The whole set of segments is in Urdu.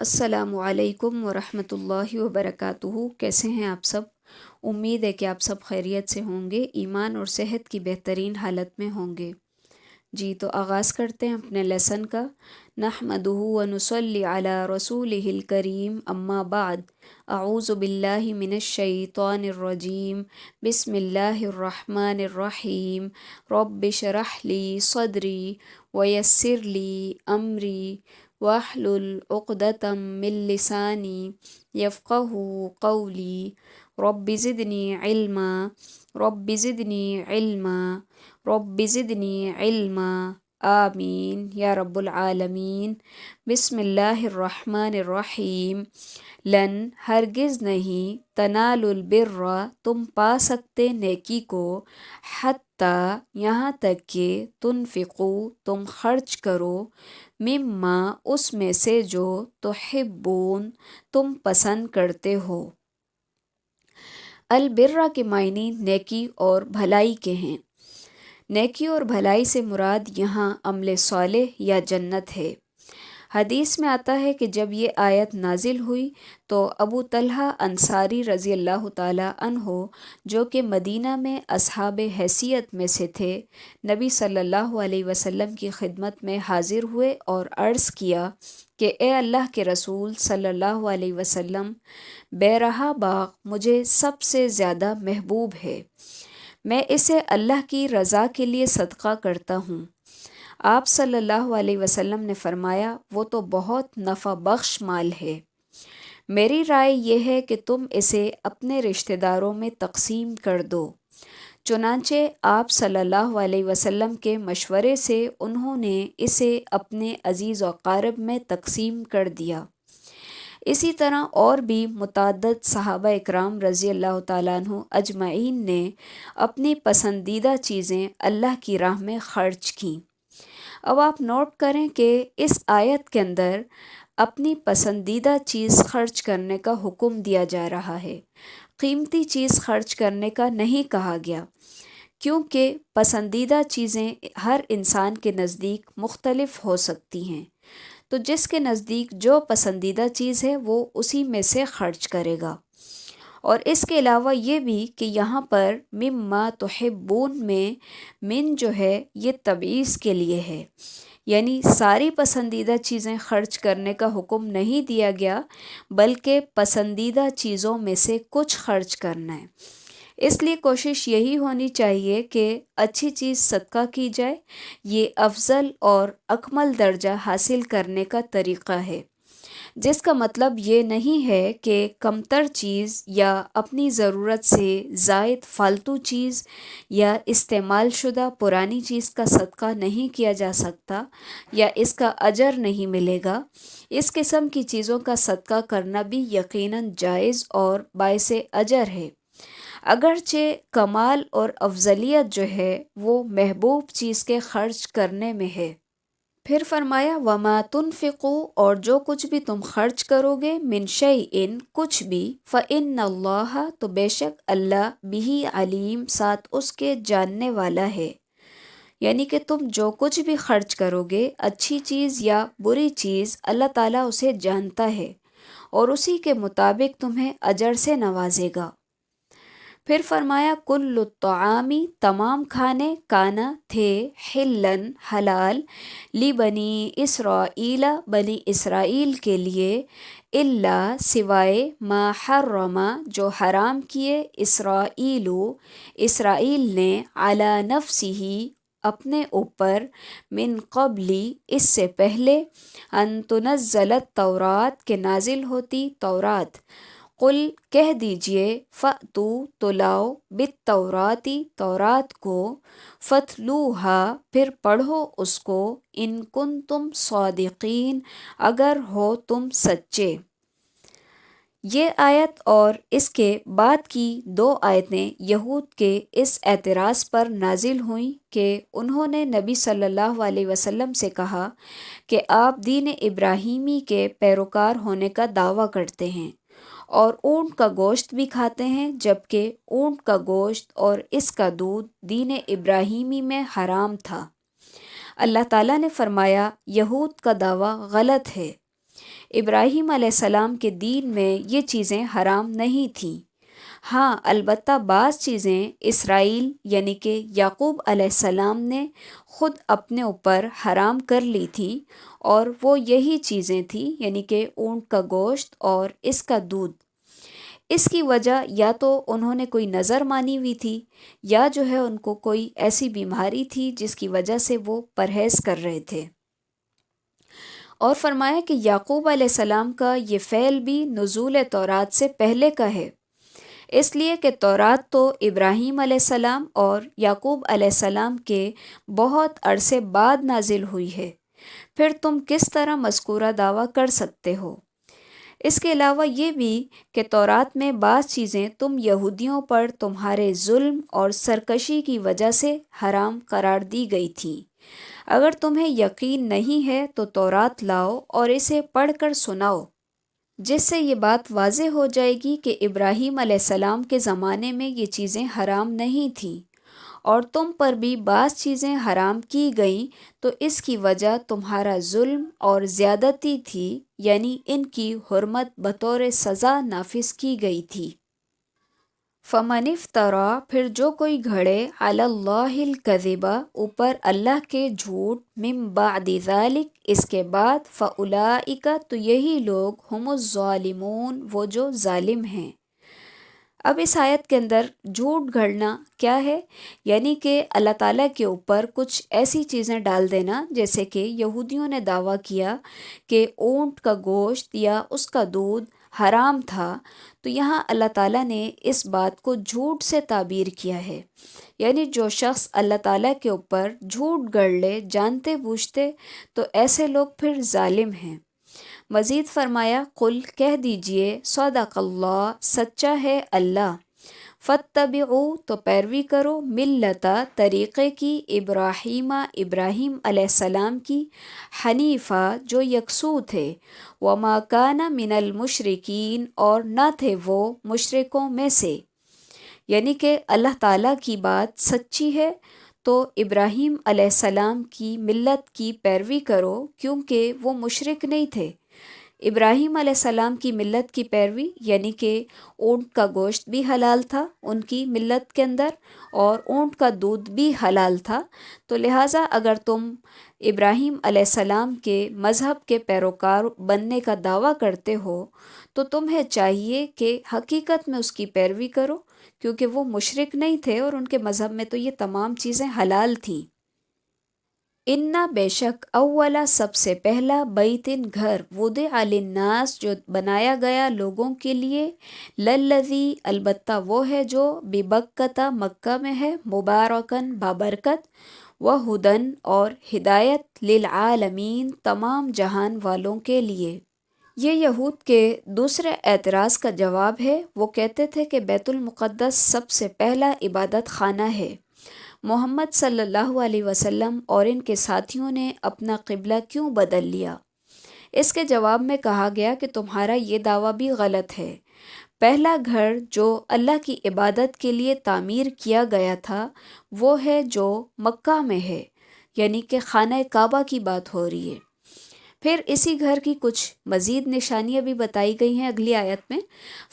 السلام علیکم ورحمۃ اللہ وبرکاتہ۔ کیسے ہیں آپ سب؟ امید ہے کہ آپ سب خیریت سے ہوں گے، ایمان اور صحت کی بہترین حالت میں ہوں گے۔ جی تو آغاز کرتے ہیں اپنے لیسن کا۔ نحمدہ ونصلی علی رسولہ الکریم، اما بعد، اعوذ باللہ من الشیطان الرجیم، بسم اللہ الرحمن الرحیم، رب اشرح لی صدری ویسر لی امری واحلل عقدۃ من لسانی یفقہوا قولی، رب زدنی علما، رب زدنی علما، رب زدنی علما، آمین یا رب العالمین۔ بسم اللہ الرحمن الرحیم۔ لن ہرگز نہیں، تنالوا البر تم پا سکتے نیکی کو، حتیٰ یہاں تک کہ تنفقو تم خرچ کرو، مما اس میں سے جو تحبون تم پسند کرتے ہو۔ البر کے معنی نیکی اور بھلائی کے ہیں۔ نیکی اور بھلائی سے مراد یہاں عمل صالح یا جنت ہے۔ حدیث میں آتا ہے کہ جب یہ آیت نازل ہوئی تو ابو طلحہ انصاری رضی اللہ تعالیٰ عنہ، جو کہ مدینہ میں اصحاب حیثیت میں سے تھے، نبی صلی اللہ علیہ وسلم کی خدمت میں حاضر ہوئے اور عرض کیا کہ اے اللہ کے رسول صلی اللہ علیہ وسلم، بیرہا باغ مجھے سب سے زیادہ محبوب ہے، میں اسے اللہ کی رضا کے لیے صدقہ کرتا ہوں۔ آپ صلی اللہ علیہ وسلم نے فرمایا، وہ تو بہت نفع بخش مال ہے، میری رائے یہ ہے کہ تم اسے اپنے رشتہ داروں میں تقسیم کر دو۔ چنانچہ آپ صلی اللہ علیہ وسلم کے مشورے سے انہوں نے اسے اپنے عزیز و اقارب میں تقسیم کر دیا۔ اسی طرح اور بھی متعدد صحابہ اکرام رضی اللہ تعالیٰ عنہ اجمعین نے اپنی پسندیدہ چیزیں اللہ کی راہ میں خرچ کیں۔ اب آپ نوٹ کریں کہ اس آیت کے اندر اپنی پسندیدہ چیز خرچ کرنے کا حکم دیا جا رہا ہے، قیمتی چیز خرچ کرنے کا نہیں کہا گیا، کیونکہ پسندیدہ چیزیں ہر انسان کے نزدیک مختلف ہو سکتی ہیں، تو جس کے نزدیک جو پسندیدہ چیز ہے وہ اسی میں سے خرچ کرے گا۔ اور اس کے علاوہ یہ بھی کہ یہاں پر مما تحبون میں من جو ہے یہ تبعیض کے لیے ہے، یعنی ساری پسندیدہ چیزیں خرچ کرنے کا حکم نہیں دیا گیا، بلکہ پسندیدہ چیزوں میں سے کچھ خرچ کرنا ہے۔ اس لیے کوشش یہی ہونی چاہیے کہ اچھی چیز صدقہ کی جائے، یہ افضل اور اکمل درجہ حاصل کرنے کا طریقہ ہے، جس کا مطلب یہ نہیں ہے کہ کمتر چیز یا اپنی ضرورت سے زائد فالتو چیز یا استعمال شدہ پرانی چیز کا صدقہ نہیں کیا جا سکتا یا اس کا اجر نہیں ملے گا۔ اس قسم کی چیزوں کا صدقہ کرنا بھی یقیناً جائز اور باعث اجر ہے، اگرچہ کمال اور افضلیت جو ہے وہ محبوب چیز کے خرچ کرنے میں ہے۔ پھر فرمایا وَمَا تُنْفِقُوا، اور جو کچھ بھی تم خرچ کرو گے، مِنْ شَيْءٍ کچھ بھی، فَإِنَّ اللَّهَ تو بے شک اللہ، بِهِ علیم ساتھ اس کے جاننے والا ہے، یعنی کہ تم جو کچھ بھی خرچ کرو گے، اچھی چیز یا بری چیز، اللہ تعالیٰ اسے جانتا ہے اور اسی کے مطابق تمہیں اجر سے نوازے گا۔ پھر فرمایا کل الطعام تمام کھانے، کانا تھے، حلن حلال، لبنی اسرائیل بنی اسرائیل کے لیے، الا سوائے ما حرم جو حرام کیے، اسرائیل نے، علی نفسہ اپنے اوپر، من قبلی اس سے پہلے، ان تنزل التورات کہ نازل ہوتی تورات، قل کہہ دیجئے، فأتوا تو لاؤ، بالتوراۃ تورات کو، فتلوہا پھر پڑھو اس کو، ان کنتم صادقین اگر ہو تم سچے۔ یہ آیت اور اس کے بعد کی دو آیتیں یہود کے اس اعتراض پر نازل ہوئیں کہ انہوں نے نبی صلی اللہ علیہ وسلم سے کہا کہ آپ دین ابراہیمی کے پیروکار ہونے کا دعویٰ کرتے ہیں اور اونٹ کا گوشت بھی کھاتے ہیں، جبکہ اونٹ کا گوشت اور اس کا دودھ دین ابراہیمی میں حرام تھا۔ اللہ تعالیٰ نے فرمایا یہود کا دعویٰ غلط ہے، ابراہیم علیہ السلام کے دین میں یہ چیزیں حرام نہیں تھیں۔ ہاں البتہ بعض چیزیں اسرائیل یعنی کہ یعقوب علیہ السلام نے خود اپنے اوپر حرام کر لی تھی، اور وہ یہی چیزیں تھیں یعنی کہ اونٹ کا گوشت اور اس کا دودھ۔ اس کی وجہ یا تو انہوں نے کوئی نظر مانی ہوئی تھی، یا جو ہے ان کو کوئی ایسی بیماری تھی جس کی وجہ سے وہ پرہیز کر رہے تھے۔ اور فرمایا کہ یعقوب علیہ السلام کا یہ فعل بھی نزول تورات سے پہلے کا ہے، اس لیے کہ تورات تو ابراہیم علیہ السلام اور یعقوب علیہ السلام کے بہت عرصے بعد نازل ہوئی ہے، پھر تم کس طرح مذکورہ دعویٰ کر سکتے ہو؟ اس کے علاوہ یہ بھی کہ تورات میں بعض چیزیں تم یہودیوں پر تمہارے ظلم اور سرکشی کی وجہ سے حرام قرار دی گئی تھیں۔ اگر تمہیں یقین نہیں ہے تو تورات لاؤ اور اسے پڑھ کر سناؤ، جس سے یہ بات واضح ہو جائے گی کہ ابراہیم علیہ السلام کے زمانے میں یہ چیزیں حرام نہیں تھیں، اور تم پر بھی بعض چیزیں حرام کی گئیں تو اس کی وجہ تمہارا ظلم اور زیادتی تھی، یعنی ان کی حرمت بطور سزا نافذ کی گئی تھی۔ فمن افترا، پھر جو کوئی گھڑے علی اللہ الکذبہ، اوپر اللہ کے جھوٹ، من بعد ذلک، اس کے بعد، فاولئک، تو یہی لوگ، ہم الظالمون، وہ جو ظالم ہیں۔ اب اس آیت کے اندر جھوٹ گھڑنا کیا ہے؟ یعنی کہ اللہ تعالیٰ کے اوپر کچھ ایسی چیزیں ڈال دینا، جیسے کہ یہودیوں نے دعویٰ کیا کہ اونٹ کا گوشت یا اس کا دودھ حرام تھا، تو یہاں اللہ تعالیٰ نے اس بات کو جھوٹ سے تعبیر کیا ہے، یعنی جو شخص اللہ تعالیٰ کے اوپر جھوٹ گڑھ لے جانتے بوجھتے، تو ایسے لوگ پھر ظالم ہیں۔ مزید فرمایا، قل، کہہ دیجئے، صدق اللہ، سچا ہے اللہ، فاتبعوا، تو پیروی کرو، ملت، طریقے کی، ابراہیم علیہ السلام کی، حنیفہ، جو یکسو تھے، وما کان من المشرکین، اور نہ تھے وہ مشرکوں میں سے۔ یعنی کہ اللہ تعالیٰ کی بات سچی ہے تو ابراہیم علیہ السلام کی ملت کی پیروی کرو، کیونکہ وہ مشرک نہیں تھے۔ ابراہیم علیہ السلام کی ملت کی پیروی یعنی کہ اونٹ کا گوشت بھی حلال تھا ان کی ملت کے اندر، اور اونٹ کا دودھ بھی حلال تھا، تو لہٰذا اگر تم ابراہیم علیہ السلام کے مذہب کے پیروکار بننے کا دعویٰ کرتے ہو تو تمہیں چاہیے کہ حقیقت میں اس کی پیروی کرو، کیونکہ وہ مشرک نہیں تھے اور ان کے مذہب میں تو یہ تمام چیزیں حلال تھیں۔ انا، بے شک، اولا، سب سے پہلا، بیتن، گھر، وضع للناس، جو بنایا گیا لوگوں کے لیے، للذی، البتہ وہ ہے جو، ببکۃ، مکہ میں ہے، مبارکن، بابرکت، وہدن، اور ہدایت، للعالمین، تمام جہان والوں کے لیے۔ یہ یہود کے دوسرے اعتراض کا جواب ہے۔ وہ کہتے تھے کہ بیت المقدس سب سے پہلا عبادت خانہ ہے، محمد صلی اللہ علیہ وسلم اور ان کے ساتھیوں نے اپنا قبلہ کیوں بدل لیا؟ اس کے جواب میں کہا گیا کہ تمہارا یہ دعویٰ بھی غلط ہے۔ پہلا گھر جو اللہ کی عبادت کے لیے تعمیر کیا گیا تھا وہ ہے جو مکہ میں ہے، یعنی کہ خانہ کعبہ کی بات ہو رہی ہے۔ پھر اسی گھر کی کچھ مزید نشانیاں بھی بتائی گئی ہیں اگلی آیت میں۔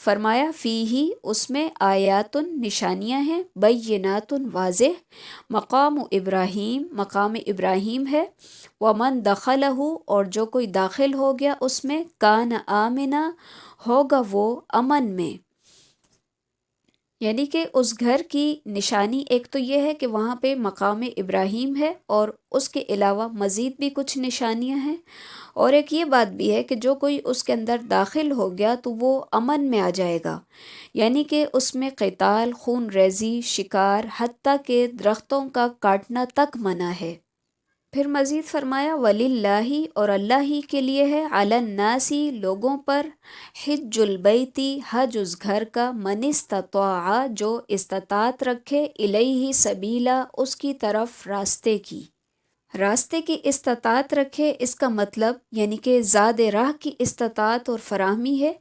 فرمایا، فیہی، اس میں، آیات، نشانیاں ہیں، بینات، واضح، مقام ابراہیم، مقام ابراہیم ہے، ومن دخلہ، اور جو کوئی داخل ہو گیا اس میں، کان آمنا، ہوگا وہ امن میں۔ یعنی کہ اس گھر کی نشانی ایک تو یہ ہے کہ وہاں پہ مقام ابراہیم ہے، اور اس کے علاوہ مزید بھی کچھ نشانیاں ہیں، اور ایک یہ بات بھی ہے کہ جو کوئی اس کے اندر داخل ہو گیا تو وہ امن میں آ جائے گا، یعنی کہ اس میں قتال، خون ریزی، شکار، حتیٰ کہ درختوں کا کاٹنا تک منع ہے۔ پھر مزید فرمایا، وللہ، اور اللہ ہی کے لیے ہے، علی الناس، لوگوں پر، حج البیت، حج اس گھر کا، من استطاع، جو استطاعت رکھے، الیہ سبیلا، اس کی طرف راستے کی، راستے کی استطاعت رکھے، اس کا مطلب یعنی کہ زاد راہ کی استطاعت اور فراہمی ہے،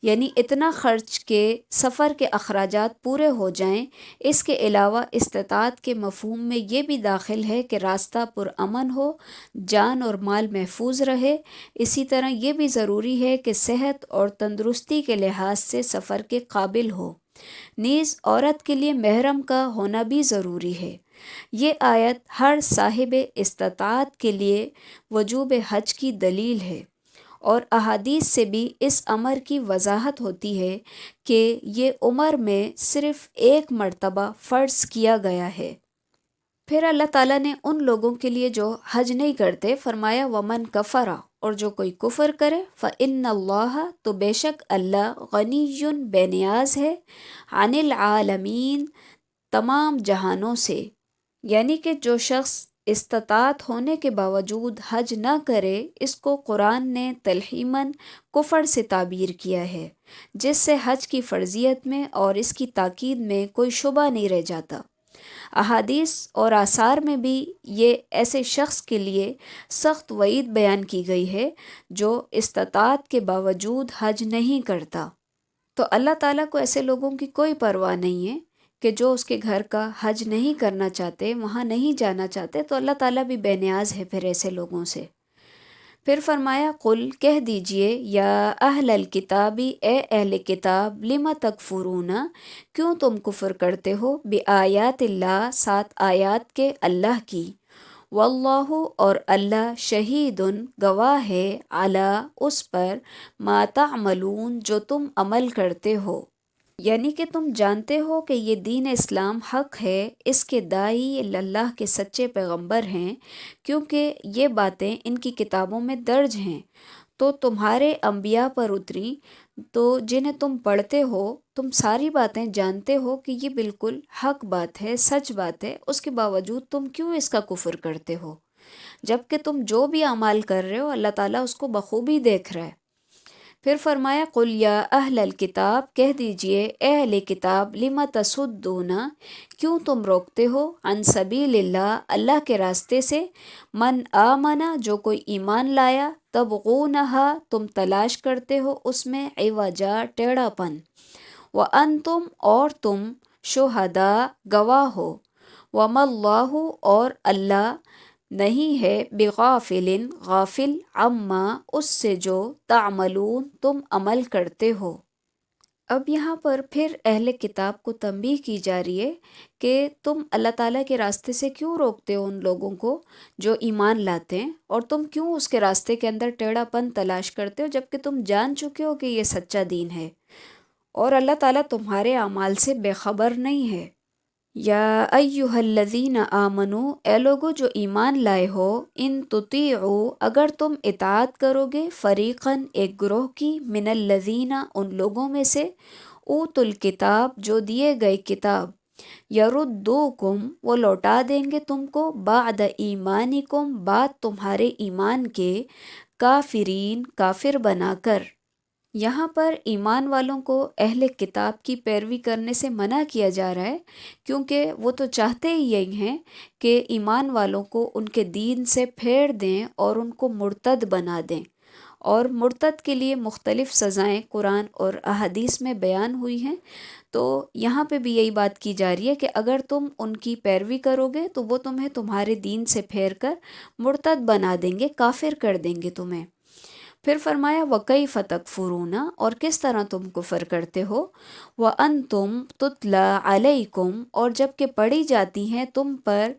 یعنی اتنا خرچ کہ سفر کے اخراجات پورے ہو جائیں۔ اس کے علاوہ استطاعت کے مفہوم میں یہ بھی داخل ہے کہ راستہ پرامن ہو، جان اور مال محفوظ رہے۔ اسی طرح یہ بھی ضروری ہے کہ صحت اور تندرستی کے لحاظ سے سفر کے قابل ہو۔ نیز عورت کے لیے محرم کا ہونا بھی ضروری ہے۔ یہ آیت ہر صاحب استطاعت کے لیے وجوب حج کی دلیل ہے، اور احادیث سے بھی اس امر کی وضاحت ہوتی ہے کہ یہ عمر میں صرف ایک مرتبہ فرض کیا گیا ہے۔ پھر اللہ تعالیٰ نے ان لوگوں کے لیے جو حج نہیں کرتے فرمایا ومن کفرا، اور جو کوئی کفر کرے فإن اللہ، تو بے شک اللہ غنی بے نیاز ہے، عن العالمین، تمام جہانوں سے۔ یعنی کہ جو شخص استطاعت ہونے کے باوجود حج نہ کرے، اس کو قرآن نے تلحیماً کفر سے تعبیر کیا ہے، جس سے حج کی فرضیت میں اور اس کی تاکید میں کوئی شبہ نہیں رہ جاتا۔ احادیث اور آثار میں بھی یہ ایسے شخص کے لیے سخت وعید بیان کی گئی ہے جو استطاعت کے باوجود حج نہیں کرتا۔ تو اللہ تعالیٰ کو ایسے لوگوں کی کوئی پرواہ نہیں ہے کہ جو اس کے گھر کا حج نہیں کرنا چاہتے، وہاں نہیں جانا چاہتے، تو اللہ تعالیٰ بھی بے نیاز ہے پھر ایسے لوگوں سے۔ پھر فرمایا قل، کہہ دیجئے، یا اہل الکتاب، اے اہل کتاب، لم تکفرون، کیوں تم کفر کرتے ہو، بآیات اللہ، ساتھ آیات کے اللہ کی، واللہ، اور اللہ، شہید، گواہ ہے، علی، اس پر، ما تعملون، جو تم عمل کرتے ہو۔ یعنی کہ تم جانتے ہو کہ یہ دین اسلام حق ہے، اس کے داعی اللہ کے سچے پیغمبر ہیں، کیونکہ یہ باتیں ان کی کتابوں میں درج ہیں، تو تمہارے انبیاء پر اتری، تو جنہیں تم پڑھتے ہو، تم ساری باتیں جانتے ہو کہ یہ بالکل حق بات ہے، سچ بات ہے، اس کے باوجود تم کیوں اس کا کفر کرتے ہو؟ جبکہ تم جو بھی اعمال کر رہے ہو اللہ تعالیٰ اس کو بخوبی دیکھ رہا ہے۔ پھر فرمایا قل یا اہل الکتاب، کہہ دیجئے، اے اہل کتاب، لم تصدون، کیوں تم روکتے ہو، عن سبیل اللہ، اللہ کے راستے سے، من آمنا، جو کوئی ایمان لایا، تبغونہا، تم تلاش کرتے ہو اس میں، عوجا، ٹیڑھا پن، وانتم، اور تم، شہداء، گواہ ہو، وما اللہ، اور اللہ نہیں ہے، بغافل، غافل، عما، اس سے جو، تعملون، تم عمل کرتے ہو۔ اب یہاں پر پھر اہل کتاب کو تنبیہ کی جا رہی ہے کہ تم اللہ تعالیٰ کے راستے سے کیوں روکتے ہو ان لوگوں کو جو ایمان لاتے ہیں، اور تم کیوں اس کے راستے کے اندر ٹیڑھا پن تلاش کرتے ہو، جبکہ تم جان چکے ہو کہ یہ سچا دین ہے، اور اللہ تعالیٰ تمہارے اعمال سے بے خبر نہیں ہے۔ یا ایہا الذین آمنو، اے لوگو جو ایمان لائے ہو، ان تطیعوا، اگر تم اطاعت کرو گے، فریقاً، ایک گروہ کی، من الذین، ان لوگوں میں سے، اوتوا الکتاب، جو دیے گئے کتاب، یردوکم، وہ لوٹا دیں گے تم کو، بعد ایمانکم، بعد تمہارے ایمان کے، کافرین، کافر بنا کر۔ یہاں پر ایمان والوں کو اہل کتاب کی پیروی کرنے سے منع کیا جا رہا ہے، کیونکہ وہ تو چاہتے ہی یہی ہیں کہ ایمان والوں کو ان کے دین سے پھیر دیں اور ان کو مرتد بنا دیں، اور مرتد کے لیے مختلف سزائیں قرآن اور احادیث میں بیان ہوئی ہیں۔ تو یہاں پہ بھی یہی بات کی جا رہی ہے کہ اگر تم ان کی پیروی کرو گے تو وہ تمہیں تمہارے دین سے پھیر کر مرتد بنا دیں گے، کافر کر دیں گے تمہیں۔ پھر فرمایا وَكَيْفَ تَكْفُرُونَ، اور کس طرح تم کفر کرتے ہو، وَأَنْتُمْ تُتْلَى عَلَيْكُمْ، اور جب کہ پڑھی جاتی ہیں تم پر،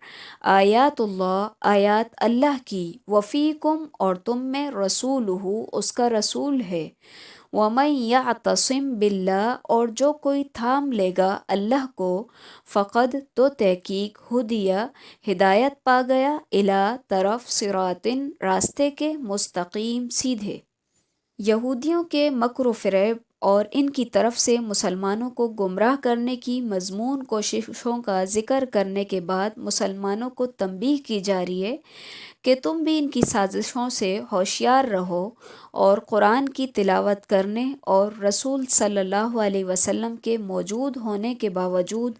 آیات اللہ، آیات اللہ کی، وَفِيكُمْ، اور تم میں، رسولہ، اس کا رسول ہے، وَمَنْ يَعْتَصِمْ بِاللَّهِ، اور جو کوئی تھام لے گا اللہ کو، فقد، تو تحقیق، ہدیہ، ہدایت پا گیا، الی، طرف، صراط، راستے کے، مستقیم، سیدھے۔ یہودیوں کے مکر و فریب اور ان کی طرف سے مسلمانوں کو گمراہ کرنے کی مضمون کوششوں کا ذکر کرنے کے بعد مسلمانوں کو تنبیہ کی جا رہی ہے کہ تم بھی ان کی سازشوں سے ہوشیار رہو، اور قرآن کی تلاوت کرنے اور رسول صلی اللہ علیہ وسلم کے موجود ہونے کے باوجود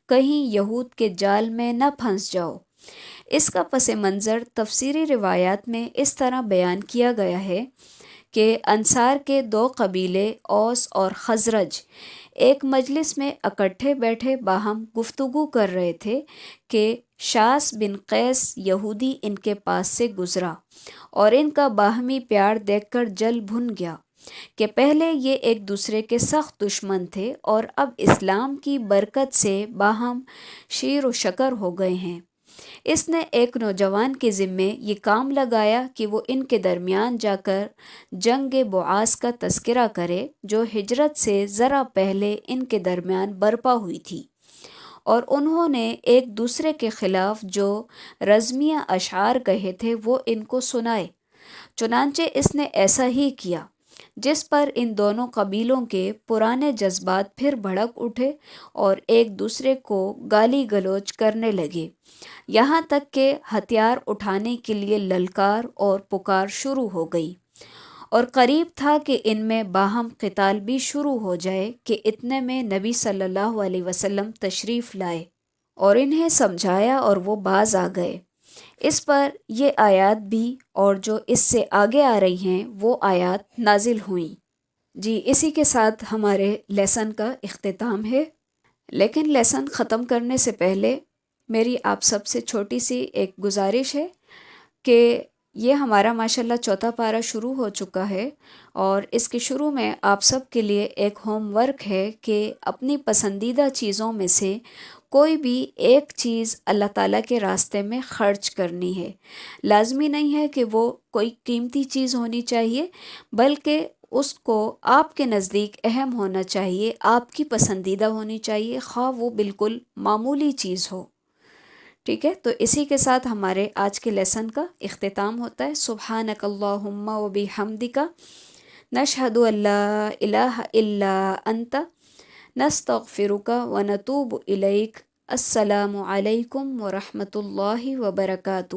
کہیں یہود کے جال میں نہ پھنس جاؤ۔ اس کا پس منظر تفسیری روایات میں اس طرح بیان کیا گیا ہے کہ انصار کے 2 قبیلے اوس اور خزرج ایک مجلس میں اکٹھے بیٹھے باہم گفتگو کر رہے تھے کہ شاس بن قیس یہودی ان کے پاس سے گزرا اور ان کا باہمی پیار دیکھ کر جل بھن گیا کہ پہلے یہ ایک دوسرے کے سخت دشمن تھے اور اب اسلام کی برکت سے باہم شیر و شکر ہو گئے ہیں۔ اس نے ایک نوجوان کے ذمے یہ کام لگایا کہ وہ ان کے درمیان جا کر جنگ بعاث کا تذکرہ کرے جو ہجرت سے ذرا پہلے ان کے درمیان برپا ہوئی تھی، اور انہوں نے ایک دوسرے کے خلاف جو رزمیہ اشعار کہے تھے وہ ان کو سنائے۔ چنانچہ اس نے ایسا ہی کیا، جس پر ان دونوں قبیلوں کے پرانے جذبات پھر بھڑک اٹھے اور ایک دوسرے کو گالی گلوچ کرنے لگے، یہاں تک کہ ہتھیار اٹھانے کے لیے للکار اور پکار شروع ہو گئی، اور قریب تھا کہ ان میں باہم قتال بھی شروع ہو جائے کہ اتنے میں نبی صلی اللہ علیہ وسلم تشریف لائے اور انہیں سمجھایا اور وہ باز آ گئے۔ اس پر یہ آیات بھی اور جو اس سے آگے آ رہی ہیں وہ آیات نازل ہوئیں۔ جی، اسی کے ساتھ ہمارے لیسن کا اختتام ہے، لیکن لیسن ختم کرنے سے پہلے میری آپ سب سے چھوٹی سی ایک گزارش ہے کہ یہ ہمارا ماشاءاللہ 4تھا پارہ شروع ہو چکا ہے، اور اس کے شروع میں آپ سب کے لیے ایک ہوم ورک ہے کہ اپنی پسندیدہ چیزوں میں سے کوئی بھی ایک چیز اللہ تعالیٰ کے راستے میں خرچ کرنی ہے۔ لازمی نہیں ہے کہ وہ کوئی قیمتی چیز ہونی چاہیے، بلکہ اس کو آپ کے نزدیک اہم ہونا چاہیے، آپ کی پسندیدہ ہونی چاہیے، خواہ وہ بالکل معمولی چیز ہو۔ ٹھیک ہے، تو اسی کے ساتھ ہمارے آج کے لیسن کا اختتام ہوتا ہے۔ سبحانک اللہم و بحمدک، نشہد ان لا الہ الا انت، نستغفرک و نتوب الیک۔ السلام علیکم ورحمۃ اللہ وبرکاتہ۔